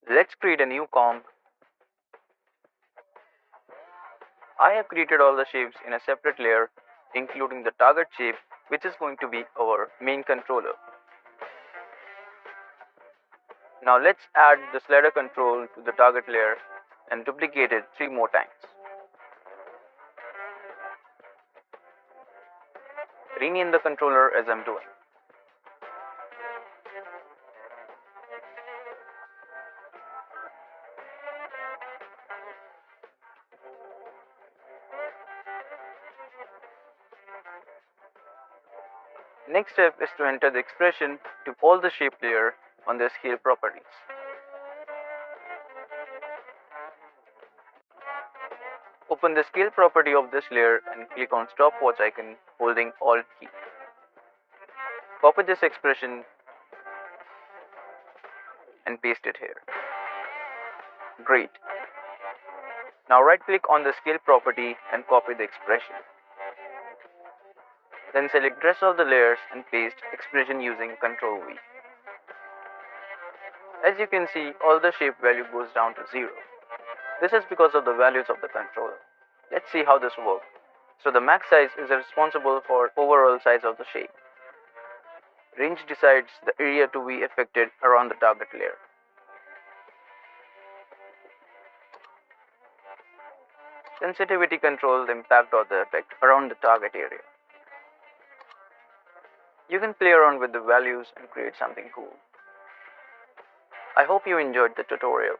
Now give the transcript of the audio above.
Let's create a new comp. I have created all the shapes in a separate layer, including the target shape, which is going to be our main controller. Now let's add the slider control to the target layer and duplicate it 3 more times. Rename the controller as I'm doing. Next step is to enter the expression to all the shape layer on the scale properties. Open the scale property of this layer and click on stopwatch icon holding Alt key. Copy this expression and paste it here. Great. Now right click on the scale property and copy the expression. Then select rest of the layers and paste expression using Ctrl V. As you can see, all the shape value goes down to 0. This is because of the values of the controller. Let's see how this works. So the max size is responsible for overall size of the shape. Range decides the area to be affected around the target layer. Sensitivity controls the impact or the effect around the target area. You can play around with the values and create something cool. I hope you enjoyed the tutorial.